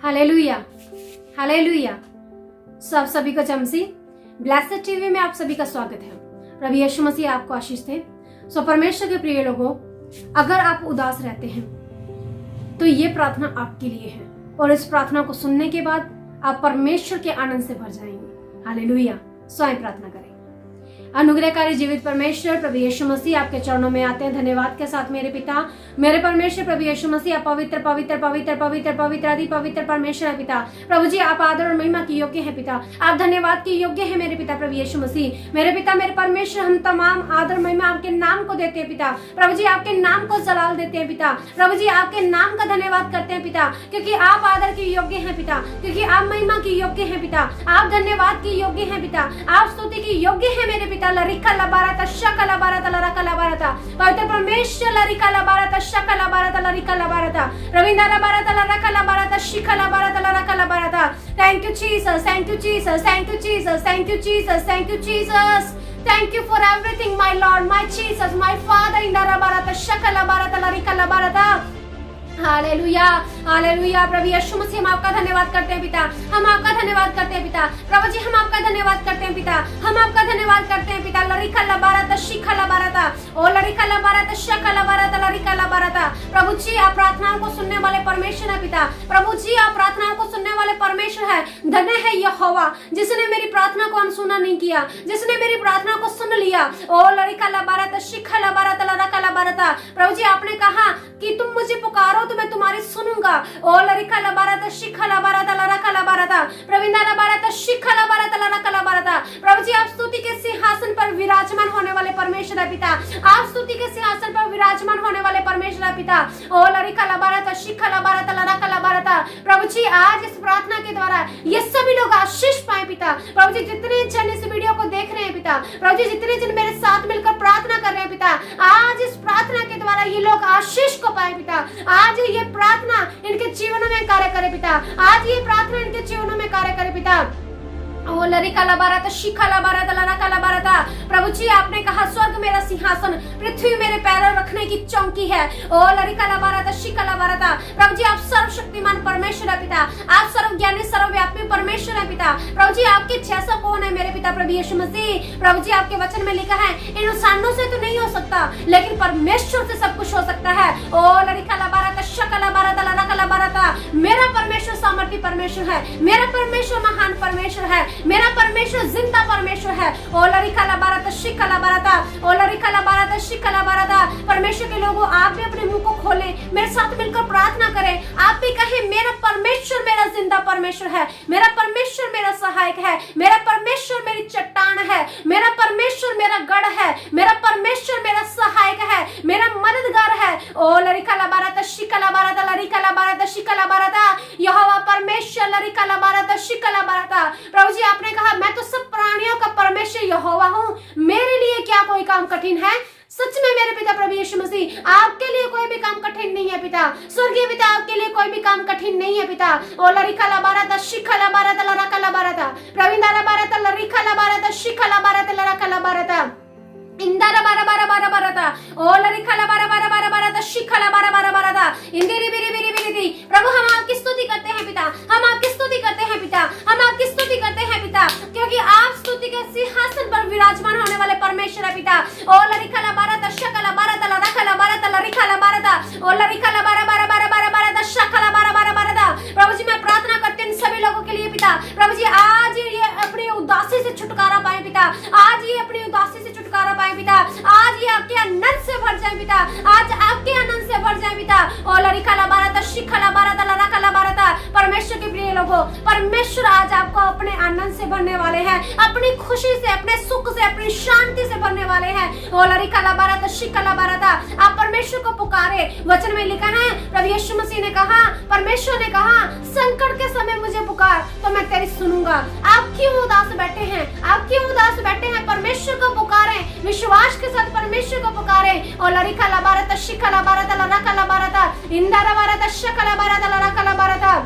Hallelujah, hallelujah. सब सभी को जमसी ब्लेस्ड टीवी में आप सभी का स्वागत है। प्रभु यीशु मसीह आपको आशीष दे। सो परमेश्वर के प्रिय लोगों, अगर आप उदास रहते हैं तो ये प्रार्थना आपके लिए है और इस प्रार्थना को सुनने के बाद आप परमेश्वर के आनंद से भर जाएंगे। हालेलुया। स्वयं प्रार्थना करें। अनुग्रहकारी जीवित परमेश्वर प्रभु यीशु मसीह आपके चरणों में आते हैं धन्यवाद के साथ। मेरे पिता, मेरे परमेश्वर प्रभु यीशु मसीह, आप पवित्र पवित्र पवित्र पवित्र पवित्र आदि पवित्र परमेश्वर है पिता। प्रभु जी आप आदर और महिमा की योग्य है पिता, आप धन्यवाद की योग्य है मेरे पिता प्रभु यीशु मसीह। मेरे पिता, मेरे परमेश्वर, हम तमाम आदर महिमा आपके नाम को देते हैं पिता। प्रभु जी आपके नाम को जलाल देते हैं पिता। प्रभु जी आपके नाम का धन्यवाद करते हैं पिता, क्योंकि आप आदर की योग्य है पिता, क्योंकि आप महिमा की योग्य है पिता, आप धन्यवाद की योग्य है पिता, आप स्तुति की योग्य है मेरे पिता। लरिका लबारता शकला बारता लरका लबारता पवित्र परमेश्वर लरिका लबारता शकला बारता लरिका लबारता रविंद्र बारता लरका लबारता शिखला बारता लरका लबारता। Thank you Jesus, thank you Jesus, thank you Jesus, thank you Jesus, thank you Jesus. Thank you for everything, my Lord, my Jesus, my Father. इंदारा बारता शकला बारता लरिका लबारता। Hallelujah, hallelujah. प्रभु यीशु मसीह हम आपका धन्यवाद करते हैं पिता, हम आपका धन्यवाद करते हैं पिता। प्रभु जी हम आपका धन्यवाद करते हैं पिता, हम आपका धन्यवाद करते हैं पिता। लरिका लबारता शिखला बारता ओ लरिका लबारता शकला बारता लरिका लबारता। प्रभु जी आप प्रार्थनाओं को सुनने वाले परमेश्वर है पिता। प्रभु जी आप प्रार्थनाओं को सुनने वाले परमेश्वर है। धन्य है यहोवा जिसने मेरी प्रार्थना को अनसुना नहीं किया, जिसने मेरी प्रार्थना को सुन लिया। ओ लरिका लबारता शिखला बारता लरका लबारता। प्रभु जी आपने कहा कि तुम मुझे पुकारो तो मैं तुम्हारी सुनूंगा। ओ लरिका लबारता शिखला बारता लरका लबारता प्रवीणा लबारता शिखला बारता लरका लबारता। प्रभु जी आप स्तुति के सिंहासन पर विराजमान होने वाले परमेश्वर है पिता, आप स्तुति के सिंहासन पर विराजमान होने वाले परमेश्वर है पिता। ओ लरिका लबारता शिखला बारता लरका लबारता। प्रभु जी आज इस प्रार्थना के द्वारा ये सभी लोग आशीष पाए पिता। प्रभु जी जितने जन इस वीडियो को देख रहे हैं पिता, प्रभु जी जितने जन मेरे साथ मिलकर प्रार्थना कर रहे हैं पिता, आज इस प्रार्थना के द्वारा ये लोग आशीष को पाए पिता। आज ये प्रार्थना इनके जीवनों में कार्य करे पिता, आज ये प्रार्थना इनके जीवनों में कार्य करे पिता। ओ लरिका लबारता शिखला बारता लरका लबारता। प्रभु जी आपने कहा स्वर्ग मेरा सिंहासन, पृथ्वी मेरे पैरों रखने की चौकी है। ओ लरिका लबारता शिखला बारता। प्रभु जी आप सर्वशक्तिमान परमेश्वर है पिता, आप सर्वज्ञानी सर्वव्यापी परमेश्वर है पिता। प्रभु जी आपके जैसा कौन है मेरे पिता प्रभु यीशु मसीह। प्रभु जी आपके वचन में लिखा है इंसानों से तो नहीं हो सकता लेकिन परमेश्वर से सब कुछ हो सकता है। ओ लरिका लबारता शिखला बारता लरका लबारता। मेरा परमेश्वर सामर्थी परमेश्वर है, मेरा परमेश्वर महान परमेश्वर है, मेरा परमेश्वर जिंदा परमेश्वर है। ओ लरिका लबारता शिखला बारता ओ लरिका लबारता शिखला बारता। परमेश्वर के लोगों आप भी अपने मुंह को खोलें, मेरे साथ मिलकर प्रार्थना करें। आप भी कहें मेरा परमेश्वर मेरा जिंदा परमेश्वर है, मेरा परमेश्वर मेरा सहायक है, मेरा परमेश्वर मेरी चट्टान है, मेरा परमेश्वर मेरा गढ़ है, मेरा परमेश्वर मेरा सहायक है, मेरा मददगार है। ओ लरिका लबारता शिखला बारता लरिका लबारता शिखला बारता। यहोवा परमेश्वर लरिका लबारता शिखला बारता। प्रभु जी आपने कहा मैं तो सब प्राणियों का परमेश्वर यहोवा हूँ, मेरे लिए क्या कोई काम कठिन है। सच में मेरे पिता प्रभु यीशु मसीह आपके लिए कोई भी काम कठिन नहीं है पिता। स्वर्गीय पिता आपके लिए कोई भी काम कठिन नहीं है पिता। ओ लरिका लबारता शिखला बारता लरका लबारता प्रवीणा लबारता लरिका लबारता शिखला बारता लरका लबारता। इंदारा बारा बारा बारा बारता ओ लरिका लबारा बारा बारा बारता शिखला बारा बारा बारता। इंदिरी बिरी बिरी बिरी दी। प्रभु हम आपकी स्तुति करते हैं पिता, हम आपकी स्तुति करते हैं पिता, हम आपकी स्तुति करते हैं पिता, क्योंकि आप स्तुति के सिंहासन पर विराजमान होने वाले परमेश्वर है पिता। ओ लरिका लबारता शिखला बारता लरका लबारता लरिका लबारता ओ लरिका लबारा बारा बारा बारा बारता शिखला बारा बारा बारता। प्रभु जी मैं प्रार्थना करते हैं इन सभी लोगों के लिए पिता। प्रभु जी आज ये अपनी उदासी से छुटकारा पाए पिता, आज ये अपनी उदासी से छुटकारा पाए पिता, आज ये आपके आनंद से भर जाए पिता, आज आपके आनंद से भर जाए पिता। ओ लरिका लबारता शिखला बारता लरका लबारता। परमेश्वर के प्रिय लोगों, परमेश्वर आज आपको अपने आनंद से भरने वाले हैं, अपनी खुशी से, अपने सुख से, अपनी शांति से भरने वाले हैं। ओ लरिका लबारता शिखला बारता। आप परमेश्वर को पुकारे। वचन में लिखा है प्रभु यीशु मसीह ने कहा, परमेश्वर ने कहा संकट के समय मुझे पुकार तो मैं तेरी सुनूंगा। आप क्यों उदास बैठे हैं, आप क्यों उदास बैठे हैं। परमेश्वर को पुकारे, विश्वास के साथ परमेश्वर को पुकारे। और लरिका लबारता शिखला बारता लरका लबारता इंदारा बारता शिखला बारता लरका लबारता।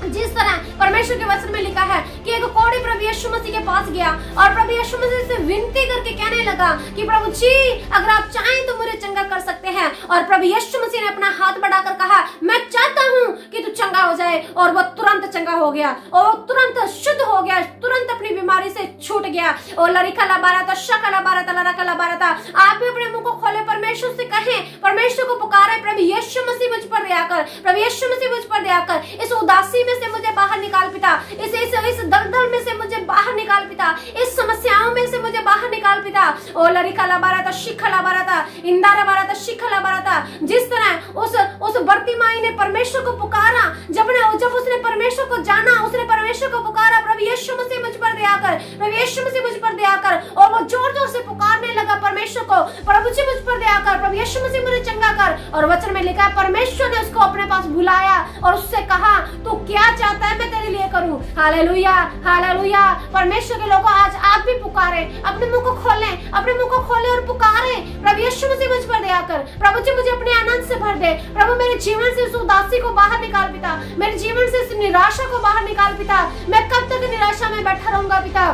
जिस तरह परमेश्वर के वचन में लिखा है कि एक कोढ़ी प्रभु यीशु मसीह के पास गया और प्रभु यीशु मसीह से विनती करके कहने लगा कि प्रभु जी अगर आप चाहें तो मुझे चंगा कर सकते हैं। और प्रभु यीशु मसीह ने अपना हाथ बढ़ाकर कहा मैं चाहता हूं कि तू चंगा हो हो जाए और वो तुरंत चंगा हो गया और वो तुरंत शुद्ध हो गया, तुरंत अपनी बीमारी से छूट गया। और लरिका लबारता शकला बारता लरका लबारता। आप भी अपने मुंह को खोले, परमेश्वर से कहें, परमेश्वर को पुकारे, प्रभु यीशु मसीह मुझ पर दया कर, प्रभु यीशु मसीह मुझ पर दया कर, इस उदासी में से मुझे बाहर निकाल पिता, इस दलदल में से मुझे बाहर निकाल पिता, इस समस्याओं में से मुझे बाहर निकाल पिता। ओ लरिका लबारता शिखला बारता इंदारा बारता शिखला बारता। जिस तरह उस बर्तिमाई ने परमेश्वर को पुकारा, जब उसने परमेश्वर को जाना, उसने परमेश्वर को पुकारा, प्रभु यीशु मसीह मुझ पर दया कर, प्रभु यीशु मसीह मुझ पर दया कर, और वो जोर जोर से पुकारने लगा परमेश्वर को, प्रभु जी मुझ पर दया कर, प्रभु यीशु मसीह मुझे चंगा कर। और वचन में लिखा है परमेश्वर ने उसको अपने पास बुलाया और उससे कहा तू क्या चाहता है मैं तेरे लिए करूं। Hallelujah hallelujah. परमेश्वर के लोगों आज आप भी पुकारे, अपने मुंह को खोलें, अपने मुंह को खोलें और पुकारे, प्रभु यीशु मसीह मुझ पर दया कर, प्रभु जी मुझे अपने आनंद से भर दे, प्रभु मेरे जीवन से उस उदासी को बाहर निकाल पिता, मेरे जीवन से इस निराशा को बाहर निकाल पिता। मैं कब तक निराशा में बैठा रहूंगा पिता,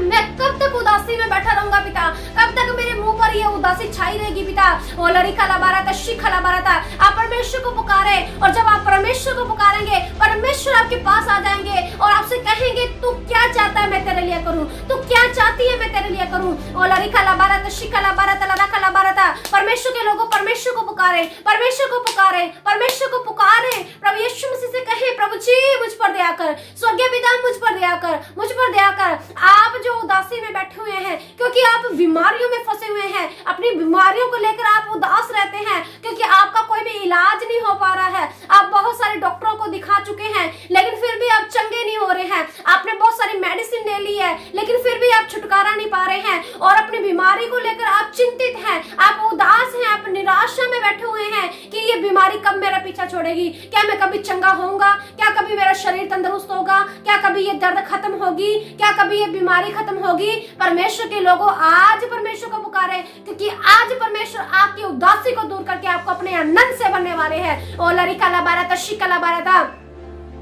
मैं कब तक उदासी में बैठा रहूंगा पिता, कब तक मेरे मुंह पर ये उदासी छाई रहेगी पिता। ओ लरिका लबारता शिखला बारता। आप परमेश्वर को पुकारे, और जब आप परमेश्वर को पुकारेंगे परमेश्वर आपके पास आ जाएंगे और आपसे कहेंगे तू क्या चाहता है मैं तेरे लिए करूं, तू क्या चाहती है मैं तेरे लिए करूं। ओ लरिका लबारता शिखला बारता लरका लबारता। परमेश्वर के लोगों परमेश्वर को पुकारे, परमेश्वर को पुकारे, परमेश्वर को पुकारे, प्रभु यीशु मसीह से कहे प्रभु जी मुझ पर दया कर, स्वर्गीय पिता मुझ पर दया कर, मुझ पर दया कर। आप जो उदासी में बैठे हुए हैं क्योंकि आप बीमारियों में फंसे हुए हैं, अपनी बीमारियों को लेकर आप उदास रहते हैं क्योंकि आपका कोई भी इलाज नहीं हो पा रहा है, आप बहुत सारे डॉक्टरों को दिखा चुके हैं लेकिन फिर भी आप चंगे नहीं हो रहे हैं, आपने बहुत सारी मेडिसिन ले ली है लेकिन फिर भी आप छुटकारा नहीं पा रहे हैं और अपनी बीमारी को लेकर आप चिंतित हैं, आप उदास हैं, आप निराशा में बैठे हुए हैं कि ये बीमारी कब मेरा पीछा छोड़ेगी, क्या मैं कभी चंगा होऊंगा, क्या कभी मेरा शरीर तंदुरुस्त होगा, क्या कभी ये दर्द खत्म होगी, क्या कभी ये बीमारी खत्म होगी। परमेश्वर के लोगों आज परमेश्वर को पुकारे क्योंकि आज परमेश्वर आपकी उदासी को दूर करके आपको अपने आनंद से भरने वाले हैं। ओ लरिका लबारता शिकला बारता।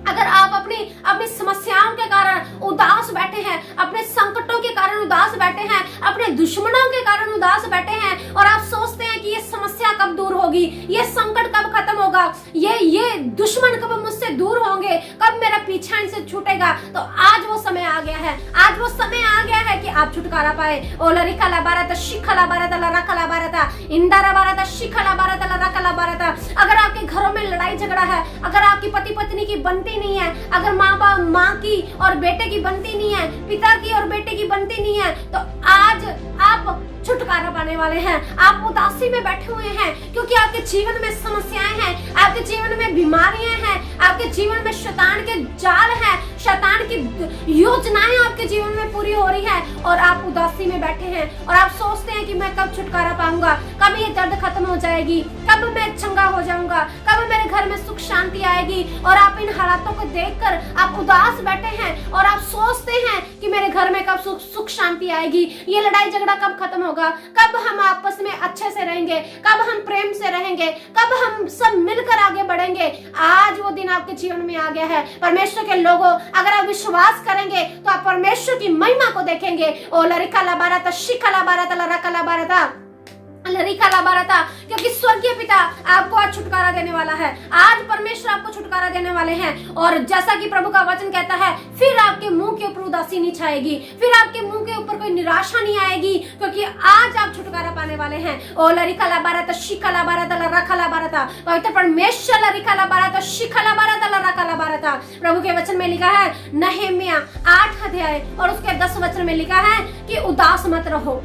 अगर आप अपनी समस्याओं के कारण उदास बैठे हैं, अपने संकटों के कारण उदास बैठे हैं, अपने दुश्मनों के कारण उदास बैठे हैं और आप सोचते हैं कि ये समस्या कब दूर होगी, ये संकट कब खत्म होगा, ये दुश्मन कब मुझसे दूर होंगे, कब मेरा पीछा इनसे छूटेगा, तो आज वो समय आ गया है, आज वो समय आ गया है कि आप छुटकारा पाए। ओ लरिका लबारता शिखला बारता लरका लबारता इंदारा बारता शिखला बारता लरका लबारता। अगर आपके घरों में लड़ाई झगड़ा है, अगर आपकी पति पत्नी की बनती नहीं है, अगर माँ की और बेटे की बनती नहीं है, पिता की और बेटे की बनती नहीं है, तो आज आप छुटकारा पाने वाले हैं। आप उदासी में बैठे हुए हैं क्योंकि आपके जीवन में समस्याएं हैं, आपके जीवन में बीमारियां हैं, आपके जीवन में शैतान के जाल हैं, शैतान की योजनाएं आपके जीवन में पूरी हो रही है और आप उदासी में बैठे हैं और आप सोचते हैं कि मैं कब छुटकारा पाऊंगा, कब ये दर्द खत्म हो जाएगी, कब मैं चंगा हो जाऊंगा, कब मेरे घर में सुख शांति आएगी। और आप इन हालातों को देखकर आप उदास बैठे हैं और आप सोचते हैं कि मेरे घर में कब सुख शांति आएगी, ये लड़ाई झगड़ा कब खत्म होगा, कब हम आपस में अच्छे से रहेंगे, कब हम प्रेम से रहेंगे, कब हम सब मिलकर आगे बढ़ेंगे। आज वो दिन आपके जीवन में आ गया है। परमेश्वर के लोगों, अगर आप विश्वास करेंगे तो आप परमेश्वर की महिमा को देखेंगे। ओ लरिका लबारता शिखला बारता लरका लबारता लरिका लबारता। क्योंकि स्वर्गीय पिता आपको आज छुटकारा देने वाला है, आज परमेश्वर आपको छुटकारा देने वाले हैं। और जैसा कि प्रभु का वचन कहता है, फिर आपके मुंह के ऊपर उदासी नहीं छाएगी, फिर आपके मुंह के ऊपर कोई निराशा नहीं आएगी, क्योंकि आज आप छुटकारा पाने वाले हैं। ओ लरिका लबारता शिखला बारता लरका लबारता। पवित्र परमेश्वर लरिका लबारता शिखला बारता लरका लबारता। प्रभु के वचन में लिखा है नहम्याह 8 अध्याय और उसके 10 वचन में लिखा है कि उदास मत रहो।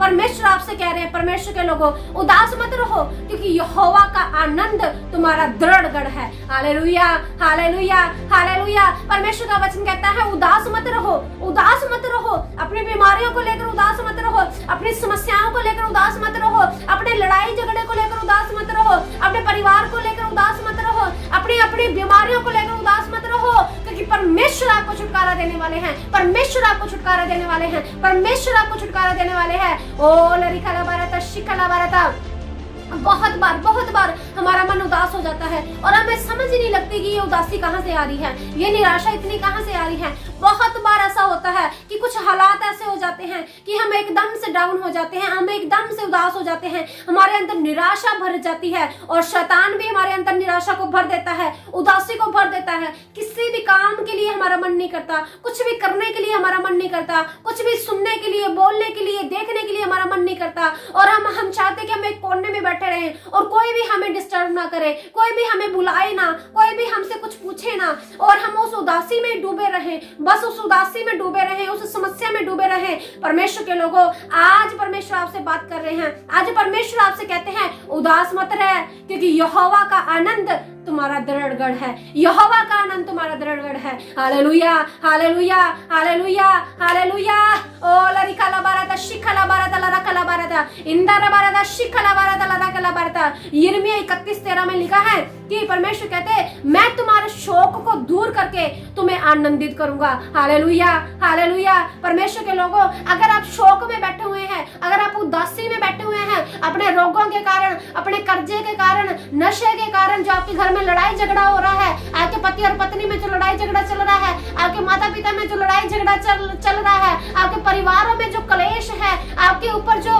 परमेश्वर आपसे कह रहे हैं, परमेश्वर के लोगों उदास मत रहो क्योंकि यहोवा का आनंद तुम्हारा दृढ़ गढ़ है। Hallelujah hallelujah hallelujah. परमेश्वर का वचन कहता है उदास मत रहो, उदास मत रहो, अपनी बीमारियों को लेकर उदास मत रहो, अपनी समस्याओं को लेकर उदास मत रहो, अपने लड़ाई झगड़े को लेकर उदास मत रहो, अपने परिवार को लेकर उदास मत रहो, अपनी बीमारियों को लेकर उदास मत रहो, क्योंकि परमेश्वर आपको छुटकारा देने वाले हैं, परमेश्वर आपको छुटकारा देने वाले हैं, परमेश्वर आपको छुटकारा देने वाले हैं। ओ लरिका लबारता शिखला बारता। बहुत बार हमारा मन उदास हो जाता है और हमें समझ ही नहीं लगती कि ये उदासी कहाँ से आ रही है, ये निराशा इतनी कहाँ से आ रही है। बहुत बार ऐसा होता है कि कुछ हालात ऐसे हो जाते हैं कि हम एकदम से डाउन हो जाते हैं, हम एकदम से उदास हो जाते हैं, हमारे अंदर निराशा भर जाती है और शैतान भी हमारे अंदर निराशा को भर देता है, उदासी को भर देता है। किसी भी काम के लिए हमारा मन नहीं करता, कुछ भी करने के लिए हमारा मन नहीं करता, कुछ भी सुनने के लिए, बोलने के लिए, देखने के लिए हमारा मन नहीं करता और हम चाहते कि हम एक कोने में बैठे रहें और कोई भी हमें डिस्टर्ब ना करे, कोई भी हमें बुलाए ना, कोई भी हमसे कुछ पूछे ना और हम उस उदासी में डूबे रहें, बस उस उदासी में डूबे रहें, उस समस्या में डूबे रहें। परमेश्वर के लोगों, आज परमेश्वर आपसे बात कर रहे हैं, आज परमेश्वर आपसे कहते हैं उदास मत रहे, क्योंकि यहोवा का आनंद तुम्हारा दृढ़गढ़ है, यहोवा का आनंद तुम्हारा दृढ़गढ़ है। Hallelujah, hallelujah, hallelujah, hallelujah. ओ लरिकाला बाराता शिखला बाराता लरकला बाराता इंदारा बाराता शिखला बाराता लरकला बाराता। यिर्मयाह 31:13 में लिखा है कि परमेश्वर कहते हैं मैं तुम्हारे शोक को दूर करके तुम्हें आनंदित करूंगा। Hallelujah, hallelujah. परमेश्वर के लोगों, अगर आप शोक में बैठे हुए हैं, अगर आप उदासी में बैठे हुए हैं, अपने रोगों के कारण, अपने कर्जे के कारण, नशे के कारण, जो आपके घर में लड़ाई झगड़ा हो रहा है, आपके पति और पत्नी में जो लड़ाई झगड़ा चल रहा है, आपके माता पिता में जो लड़ाई झगड़ा चल रहा है, आपके परिवारों में जो क्लेश है, आपके ऊपर जो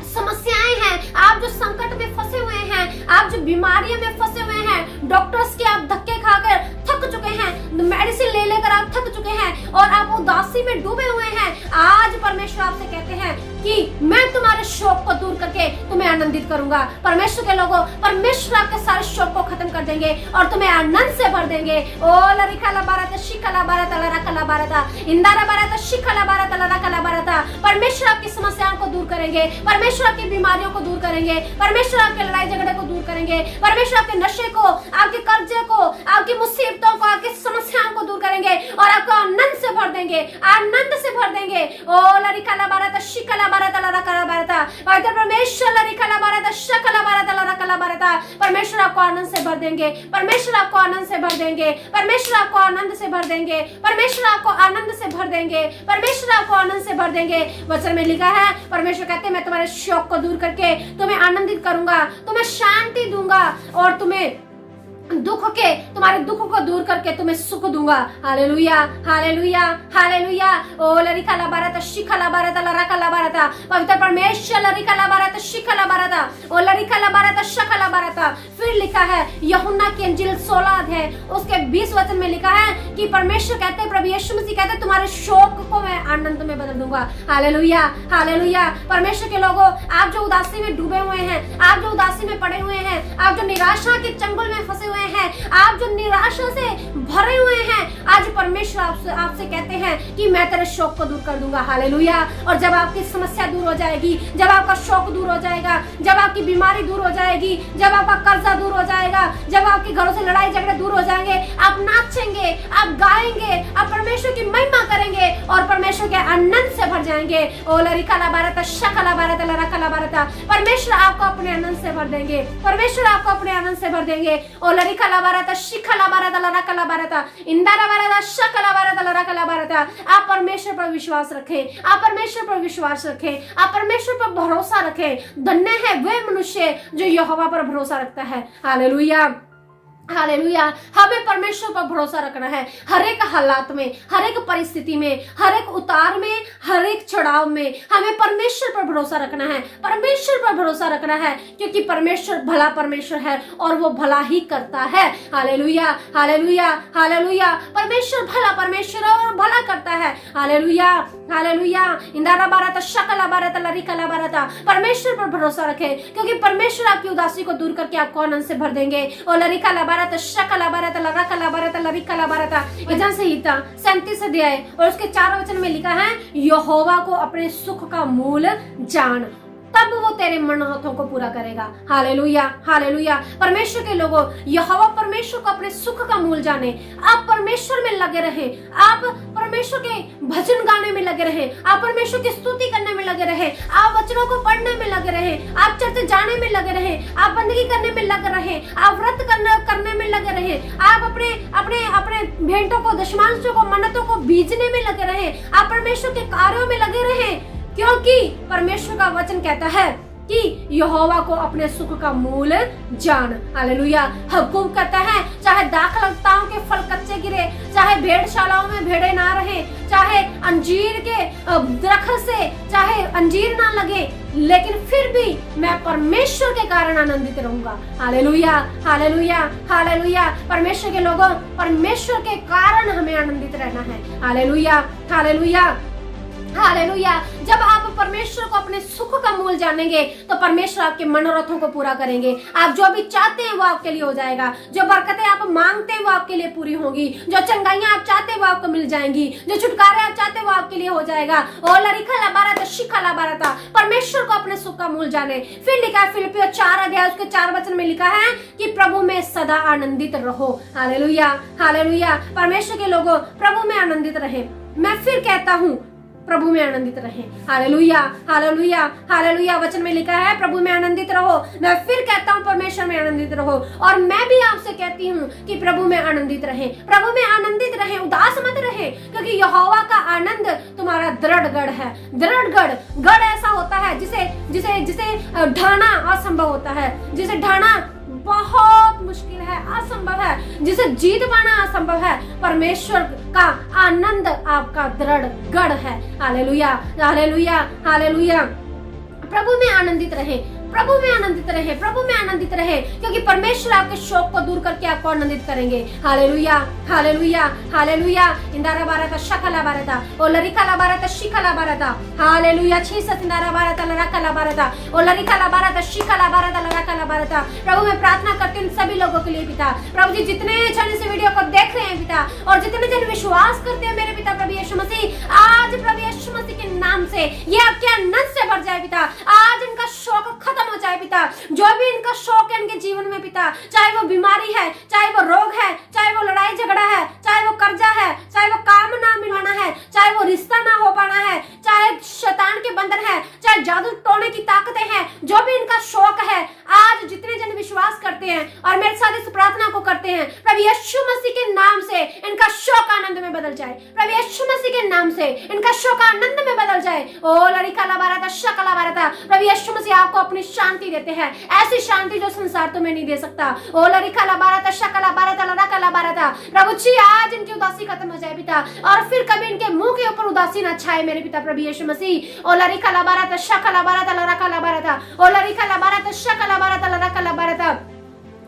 समस्याएं हैं, आप जो संकट में फंसे हुए हैं, आप जो बीमारियों में फंसे हुए हैं, डॉक्टर्स के आप धक्के खाकर थक चुके हैं, मेडिसिन ले लेकर आप थक चुके हैं और आप उदासी में डूबे हुए हैं, आज परमेश्वर आपसे कहते हैं कि मैं तुम्हारे शोक को दूर करके तुम्हें आनंदित करूंगा। परमेश्वर के लोगों, परमेश्वर आपके सारे शोक को खत्म कर देंगे और तुम्हें आनंद से भर देंगे। ओ लरिकाला बाराता शिखला बाराता लरकला बाराता इंदारा बाराता शिखला बाराता लरकला बाराता। परमेश्वर आपकी समस्याओं को दूर करेंगे, परमेश्वर आपकी बीमारियों को दूर करेंगे, परमेश्वर आपके लड़ाई झगड़े को दूर करेंगे, परमेश्वर आपके नशे को, आपके कर्जे को, आपकी मुसीबतों को, आपकी समस्याओं को दूर करेंगे और आपको आनंद से भर देंगे, आनंद से भर देंगे। ओ लरिकाला बाराता शिखला बाराता लरकला बाराता। पवित्र परमेश्वर लरिकाला बाराता शिखला बाराता लरकला बाराता। परमेश्वर आपको आनंद से भर देंगे, परमेश्वर आपको आनंद से भर देंगे, परमेश्वर आपको आनंद से भर देंगे, परमेश्वर आपको आनंद से भर देंगे, परमेश्वर आपको आनंद से भर देंगे। वचन में लिखा है, परमेश्वर कहते हैं मैं तुम्हारे शोक को दूर करके तुम्हें आनंदित करूंगा, तुम्हें शांति दूंगा और तुम्हें तुम्हारे दुख को दूर करके तुम्हें सुख दूंगा। Hallelujah, hallelujah, hallelujah. ओ लरिकाला बाराता शिखला बाराता लरकला बाराता। पवित्र परमेश्वर लरिकाला बाराता शिखला बाराता ओ लरिकाला बाराता शकला बाराता। फिर लिखा है यूहन्ना की इंजील 16 अध्याय उसके 20 वचन में लिखा है कि परमेश्वर कहते हैं, प्रभु यीशु मसीह कहते हैं तुम्हारे शोक को मैं आनंद में बदल दूंगा। Hallelujah, hallelujah. परमेश्वर के लोगों, आप जो उदासी में डूबे हुए हैं, आप जो उदासी में पड़े हुए हैं, आप जो निराशा के चंगुल में फंसे हुए हैं, आप जो निराशा से भरे हुए हैं, आज परमेश्वर आपसे कहते हैं कि मैं तेरे शोक को दूर कर दूंगा। हालेलुया। और जब आपकी समस्या दूर हो जाएगी, जब आपका शोक दूर हो जाएगा, जब आपकी बीमारी दूर हो जाएगी, जब आपका कर्जा दूर हो जाएगा, जब आपके घरों से लड़ाई झगड़े दूर हो जाएंगे, आप नाचेंगे, आप गाएंगे, आप परमेश्वर की महिमा करेंगे और परमेश्वर के आनंद से भर जाएंगे। ओ लरिकाला बाराता शकला बाराता लरकला बाराता। परमेश्वर आपको अपने आनंद से भर देंगे, परमेश्वर आपको अपने आनंद से भर देंगे। ओ लरिकाला बाराता शिखला बाराता लरकला बाराता इंदारा बाराता शकला बाराता लरकला बाराता। आप परमेश्वर पर विश्वास रखें, आप परमेश्वर पर विश्वास रखें, आप परमेश्वर पर भरोसा रखें। धन्य है वे मनुष्य जो यहोवा पर भरोसा रखता है। Hallelujah, hallelujah. हमें परमेश्वर पर भरोसा रखना है, हर एक हालात में, हर एक परिस्थिति में, हर एक उतार में, हर एक चढ़ाव में हमें परमेश्वर पर भरोसा रखना है, परमेश्वर पर भरोसा रखना है, क्योंकि परमेश्वर भला परमेश्वर है और वो भला ही करता है। Hallelujah, hallelujah, hallelujah. परमेश्वर भला परमेश्वर है और भला करता है। Hallelujah, hallelujah. इंदारा बाराता शकला बाराता लरिकला बाराता। परमेश्वर पर भरोसा रखें, क्योंकि परमेश्वर आपकी उदासी को दूर करके आपको आनंद से भर देंगे। और लरिकला बाराता शकला बाराता लरकला बाराता लरिकला बाराता। यशायाह संहिता 37 अध्याय और उसके 4 वचन में लिखा है यहोवा को अपने सुख का मूल जान, तब वो तेरे मनोरथों को पूरा करेगा। Hallelujah, hallelujah. परमेश्वर के लोगों, यहोवा परमेश्वर को अपने सुख का मूल जाने। आप परमेश्वर में लगे रहे, आप परमेश्वर के भजन गाने में लगे रहे, आप परमेश्वर की स्तुति करने में लगे रहे, आप वचनों को पढ़ने में लगे रहे, आप चर्च जाने में लगे रहे, आप बंदगी करने में लगे रहे, आप व्रत करने में लगे रहे, आप अपने अपने अपने भेंटों को, दशमांशों को, मन्नतों को बीजने में लगे रहे, आप परमेश्वर के कार्यों में लगे रहे, क्योंकि परमेश्वर का वचन कहता है कि यहोवा को अपने सुख का मूल जान। हालेलुया। हकूक कहता है चाहे दाखलताओं के फल कच्चे गिरे, चाहे भेड़शालाओं में भेड़े ना रहे, चाहे अंजीर के दरख्त से चाहे अंजीर ना लगे, लेकिन फिर भी मैं परमेश्वर के कारण आनंदित रहूंगा। Hallelujah, hallelujah, hallelujah. परमेश्वर के लोगों, परमेश्वर के कारण हमें आनंदित रहना है। Hallelujah, hallelujah, hallelujah. जब आप परमेश्वर को अपने सुख का मूल जानेंगे तो परमेश्वर आपके मनोरथों को पूरा करेंगे। आप जो भी चाहते हैं वो आपके लिए हो जाएगा। जो बरकतें आप मांगते हैं वो आपके लिए पूरी होंगी। जो चंगाइयां आप चाहते हैं वो आपको मिल जाएंगी। जो छुटकारे आप चाहते हैं वो आपके लिए हो जाएगा। और लरिखा लाबारता शिखा लाबारता, परमेश्वर को अपने सुख का मूल जाने। फिर लिखा है फिलिपियों 4 अध्याय उसके 4 वचन में लिखा है कि प्रभु में सदा आनंदित रहो। Hallelujah, hallelujah. परमेश्वर के लोगों, प्रभु में आनंदित रहे। मैं फिर कहता हूँ प्रभु में आनंदित रहे। Hallelujah, hallelujah, hallelujah. वचन में लिखा है प्रभु में आनंदित रहो। मैं फिर कहता हूँ परमेश्वर में आनंदित रहो। और मैं भी आपसे कहती हूँ कि प्रभु में आनंदित रहे, प्रभु में आनंदित रहे, उदास मत रहे, क्योंकि यहोवा का आनंद तुम्हारा दृढ़ गढ़ है। दृढ़ गढ़, गढ़ ऐसा होता है जिसे जिसे जिसे ढाना असंभव होता है, जिसे ढाना बहुत मुश्किल है, असंभव है, जिसे जीत पाना असंभव है। परमेश्वर का आनंद आपका दृढ़ गढ़ है। Hallelujah, hallelujah, hallelujah. प्रभु में आनंदित रहे, प्रभु में आनंदित रहे, प्रभु में आनंदित रहे, क्योंकि परमेश्वर आपके शोक को दूर करके आपको आनंदित करेंगे। Hallelujah, hallelujah, hallelujah. इंदारा बारता शकला बारता और लरिकला बारता शिकला बारता। हालेलुया। छीसत इंदारा बारता लरकला बारता और लरिकला बारता शिकला बारता लरकला बारता। प्रभु मैं प्रार्थना करती हूँ सभी लोगों के लिए पिता। प्रभु जी जितने जन इस वीडियो को देख रहे हैं पिता, और जितने जन विश्वास करते हैं मेरे पिता प्रभु यीशु मसीह, आज प्रभु यीशु मसीह के नाम से ये आपके आनंद से भर जाए पिता। आज इनका शोक खत्म हो जाए पिता। जो भी इनका शौक है इनके जीवन में पिता, चाहे वो बीमारी है, चाहे वो रोग है, चाहे वो लड़ाई झगड़ा है, चाहे वो कर्जा है, चाहे वो काम ना मिलना है, चाहे वो रिश्ता ना हो पाना है, चाहे शैतान के बंधन है, चाहे जादू टोने की ताकतें हैं, जो भी इनका शौक है, आज जितने जन विश्वास करते हैं और मेरे साथ इस प्रार्थना को करते हैं, प्रभु यीशु मसीह के नाम से इनका शौक आनंद में बदल जाए। प्रभु यीशु मसीह के नाम से इनका शौक आनंद में बदल जाए। ओ लड़का लाबारता शकला बारता। प्रभु यीशु मसीह आपको अपनी शांति देते हैं, ऐसी शांति जो संसार तुम्हें नहीं दे सकता। ओ लड़का लाबारता शकला बारता लड़का बारता। प्रभु जी आज इनकी उदासी खत्म हो जाए पिता, और फिर कभी इनके मुंह के ऊपर उदासी न छाए मेरे पिता प्रभु यीशु मसीह। ओ लड़का लाबारता शकला बारता लड़का बारता। ओ लड़का लाबारता शकला बारता लड़का बारता।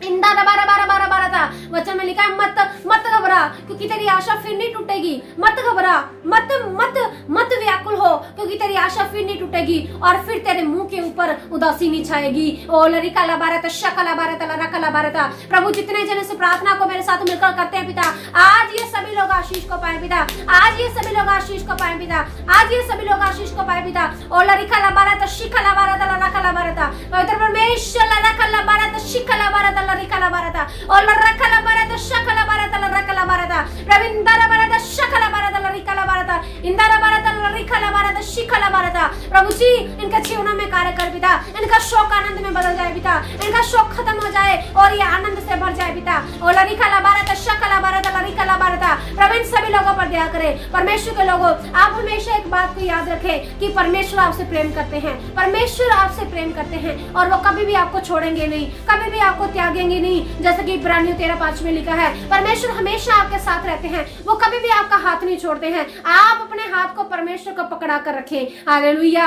इंदा बारा बारा बारा बारा था। वचन में लिखा है मत मत घबरा, क्योंकि तेरी आशा फिर नहीं टूटेगी। मत घबरा, मत मत मत व्याकुल हो, क्योंकि तेरी आशा फिर नहीं टूटेगी और फिर तेरे मुंह के ऊपर उदासी नहीं छाएगी। ओ लरिका ला बारता शकला बारता लरका ला बारता। प्रभु जितने जन इस प्रार्थना को मेरे साथ मिलकर करते हैं पिता, आज ये सभी लोग आशीष को पाए पिता। आज ये सभी लोग आशीष को पाए पिता। आज ये सभी लोग आशीष को पाए पिता। ओ लरिका ला बारता शिखला बारता लरका ला बारता। पवित्र परमेश्वर लरका ला बारता शिखला बारता लरिकला बारता और लरकला बारता शकला बारता लरकला बारता। रविंदरा बारता शकला बारता लरिकला बारता। इंदरा बारता लरिकला बारता शिखला बारता। प्रभु जी इनका जीवन में कार्य कर पिता, इनका शोक आनंद में बदल जाए पिता, इनका शोक खत्म हो जाए और ये आनंद से भर जाए पिता। और लरिकला बारता शकला बारता लरिकला बारता। प्रभु इन सभी लोगों पर दया करे। परमेश्वर के लोगों, आप हमेशा एक बात को याद रखें कि परमेश्वर आपसे प्रेम करते हैं, परमेश्वर आपसे प्रेम करते हैं और वो कभी भी आपको छोड़ेंगे नहीं, कभी भी आपको त्यागेंगे नहीं। जैसे कि इब्रानियों 13:5 में लिखा है, परमेश्वर हमेशा आपके साथ रहते हैं, वो कभी भी आपका हाथ नहीं छोड़ते हैं। आप अपने हाथ को परमेश्वर को पकड़ा कर रखें। Hallelujah,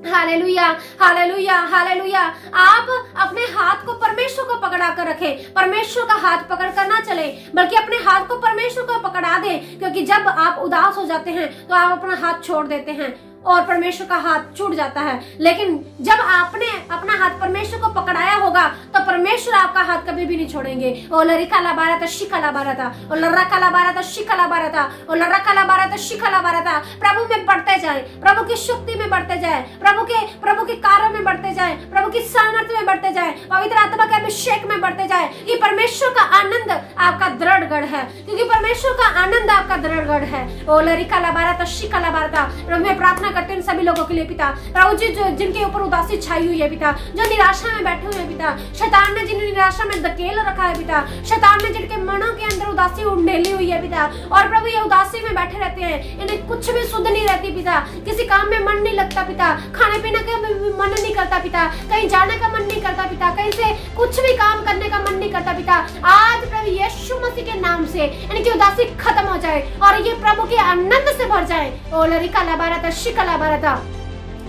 hallelujah, hallelujah, hallelujah. आप अपने हाथ को परमेश्वर को पकड़ा कर रखें। परमेश्वर का हाथ पकड़ कर ना चले, बल्कि अपने हाथ को परमेश्वर को पकड़ा दें, क्योंकि जब आप उदास हो जाते हैं तो आप अपना हाथ छोड़ देते हैं और परमेश्वर का हाथ छूट जाता है। लेकिन जब आपने अपना हाथ परमेश्वर को पकड़ाया होगा तो परमेश्वर आपका हाथ कभी भी नहीं छोड़ेंगे। ओ लरिकला बारता शिखला बारता और लरकला बारता शिखला बारता और लरकला बारता शिखला बारता। प्रभु में बढ़ते जाए, प्रभु की शक्ति में बढ़ते जाए, प्रभु के कार्यों में बढ़ते जाए, प्रभु की सामर्थ्य में बढ़ते जाए, पवित्र आत्मा के अभिषेक में बढ़ते जाए। ये परमेश्वर का आनंद आपका दृढ़ गढ़ है, क्योंकि परमेश्वर का आनंद आपका दृढ़ गढ़ है। ओ लरिकला बारता शिखला बारता। प्रभु में प्रार्थना करते हैं उन सभी लोगों के लिए पिता। प्रभु जी जो जिनके ऊपर उदासी छाई हुई है पिता, जो निराशा में बैठे हुए हैं पिता, शैतान ने जिन्हें निराशा में धकेल रखा है पिता, शैतान ने जिनके मनों के अंदर उदासी उंडेली हुई है पिता, और प्रभु ये उदासी में बैठे रहते हैं, इन्हें कुछ भी सुध नहीं रहती पिता, किसी काम में मन नहीं लगता पिता, खाने पीने का मन नहीं करता पिता, कहीं जाने का मन नहीं करता पिता, कहीं से कुछ भी काम करने का मन नहीं करता पिता। आज प्रभु यीशु मसीह के नाम से इनकी उदासी खत्म हो जाए और ये प्रभु के आनंद से भर जाए। ओ लरिका लाबारता शिकला बारता,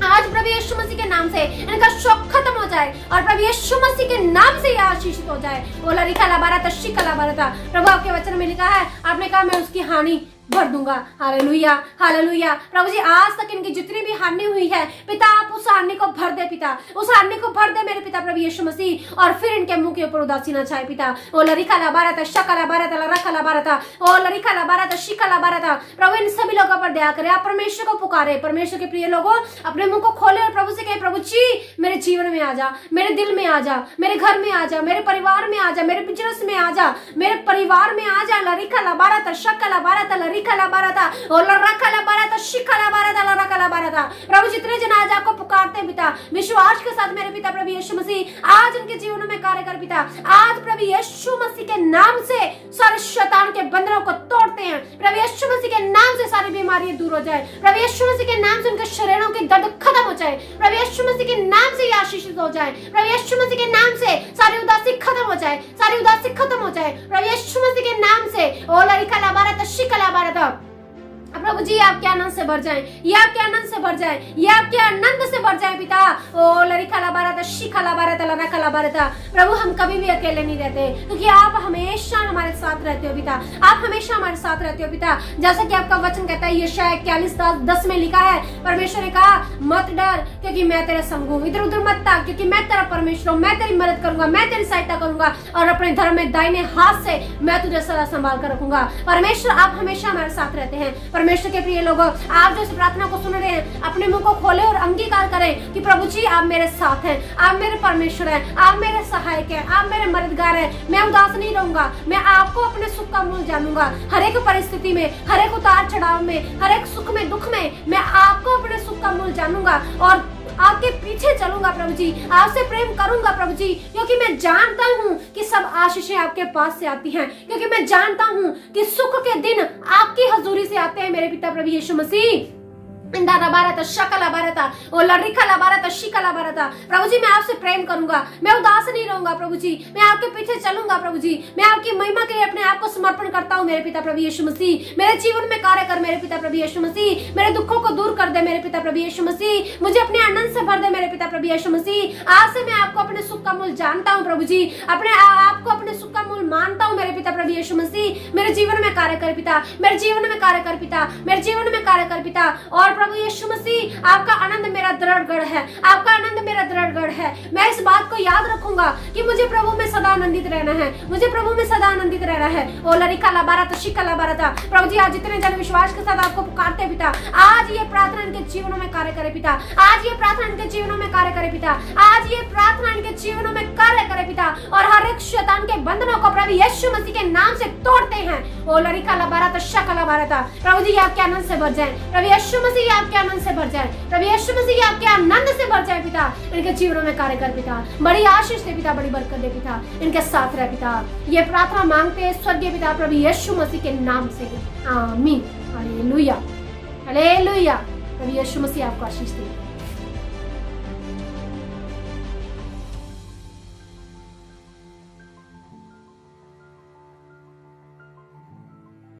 आज प्रभु यीशु मसीह के नाम से इनका शोक खत्म हो जाए और प्रभु यीशु मसीह के नाम से यह आशीषित हो जाए। ओ लरिका लाबारता शिकला बारता, प्रभु आपके वचन में लिखा है, आपने कहा मैं उसकी हानि भर दूंगा। Hallelujah hallelujah. प्रभु जी आज तक इनकी जितनी भी हानि हुई है पिता, आप उस हानि को भर दे पिता, उस हानि को भर दे मेरे पिता प्रभु यीशु मसीह, और फिर इनके मुंह के ऊपर उदासी न छाए पिता। ओ लरिका लाबारता शकला बारता लरका लाबारता, ओ लरिका लाबारता शिकला बारता, प्रभु इन सभी लोगों पर दया करे। आप परमेश्वर को पुकारे, परमेश्वर के प्रिय लोगों अपने मुंह को खोले और प्रभु से कहे, प्रभु जी मेरे जीवन में आ जा, मेरे दिल में आ जा, मेरे घर में आ जा, मेरे परिवार में आ जा, मेरे बिजनेस में आ जा, मेरे परिवार में आ जा। लरिका लाबारता शकला बारता प्रभु जितने जन आज आपको पुकारते हैं पिता, विश्वास के साथ मेरे पिता प्रभु यीशु मसीह आज उनके जीवनों में कार्य कर पिता। आज प्रभु यीशु मसीह के नाम से सारे शैतान के बंधनों को तोड़ते हैं। प्रभु यीशु मसीह के नाम से सारी बीमारियां दूर हो जाए। प्रभु यीशु मसीह के नाम से उनके शरीरों की दर्द खत्म हो जाए। प्रभु यीशु मसीह के नाम से ये आशीषित हो जाए। प्रभु यीशु मसीह के नाम से सारी उदासी खत्म हो जाए, सारी उदासी खत्म हो जाए प्रभु यीशु मसीह के नाम से। ओ लरिका लाबारता शिकला बारता, प्रभु जी आपके आनंद से भर जाए, ये आपके आनंद से भर जाए, ये आपके आनंद से भर जाए पिता। ओ लरिका लाबारता शिकला बारता लरका लाबारता, प्रभु हम कभी भी अकेले नहीं रहते क्योंकि आप हमेशा हमारे साथ रहते हो पिता, आप हमेशा हमारे साथ रहते हो पिता। जैसा कि आपका वचन कहता है यशायाह 41:10 में लिखा है, परमेश्वर ने कहा मत डर क्योंकि मैं तेरे संग हूँ, इधर उधर मत ताक क्योंकि मैं तेरा परमेश्वर हूँ, मैं तेरी मदद करूंगा, मैं तेरी सहायता करूंगा और अपने धर्म में दाहिने हाथ से मैं तुझे सदा संभाल कर रखूंगा। परमेश्वर आप हमेशा हमारे साथ रहते हैं। परमेश्वर के प्रिय लोगों, आप जो इस प्रार्थना को सुन रहे हैं अपने मुंह को खोले और अंगीकार करें कि प्रभु जी आप मेरे साथ हैं, आप मेरे परमेश्वर हैं, आप मेरे सहायक हैं, आप मेरे मददगार हैं। मैं उदास नहीं रहूंगा, मैं आपको अपने सुख का मूल जानूंगा। हर एक परिस्थिति में, हर एक उतार चढ़ाव में, हर एक सुख में दुख में मैं आपको अपने सुख का मूल जानूंगा और आपके पीछे चलूंगा प्रभु जी, आपसे प्रेम करूंगा प्रभु जी, क्योंकि मैं जानता हूँ कि सब आशीषें आपके पास से आती हैं, क्योंकि मैं जानता हूँ कि सुख के दिन आपकी हजूरी से आते हैं मेरे पिता प्रभु यीशु मसीह। प्रभु जी मैं आपसे प्रेम करूंगा, मैं उदास नहीं रहूंगा प्रभु जी, मैं आपके पीछे चलूंगा प्रभु जी, मैं आपकी महिमा के लिए अपने आप को समर्पण करता हूँ मेरे पिता प्रभु यीशु मसीह। मेरे जीवन में कार्य कर मेरे पिता प्रभु यीशु मसीह, मेरे दुखों को दूर कर दे मेरे पिता प्रभु यीशु मसीह, मुझे अपने आनंद से भर दे मेरे पिता प्रभु यीशु मसीह। आज से मैं आपको अपने सुख का मूल जानता हूँ प्रभु जी, अपने आपको अपने सुख का मूल मानता हूँ मेरे पिता प्रभु यीशु मसीह। मेरे जीवन में कार्य कर पिता, मेरे जीवन में कार्य कर पिता, मेरे जीवन में कार्य कर पिता। और प्रभु यीशु मसीह आपका आनंद मेरा दृढ़गढ़ है, आपका आनंद मेरा दृढ़गढ़ है। मैं इस बात को याद रखूंगा कि मुझे प्रभु में सदा आनंदित रहना है, मुझे प्रभु में सदा आनंदित रहना है। ओ लरिका लाबारता शिकला बारता, प्रभु जी आज जितने जन विश्वास के साथ आपको पुकारते पिता, आज ये प्रार्थना इनके जीवनों में कार्य करे पिता, आज ये प्रार्थना इनके जीवनों में कार्य करे पिता, आज ये प्रार्थना इनके जीवनों में कार्य करे पिता, और हर एक शैतान के बंधनों को प्रभु यीशु मसीह के नाम से तोड़ते हैं। ओ लरिका लाबारता शकला बारता, प्रभु जी आपके आनंद से भर जाए, प्रभु यीशु मसीह आपके आनंद से भर जाए, प्रभु यीशु मसीह आपके आनंद से भर जाए पिता। इनके जीवनों में कार्य कर पिता, बड़ी आशीष दे पिता, बड़ी बरकत दे पिता, इनके साथ रह पिता। ये प्रार्थना मांगते हैं स्वर्गीय पिता प्रभु यीशु मसीह के नाम से, आमीन। Hallelujah hallelujah. प्रभु यीशु मसीह आपको आशीष दे।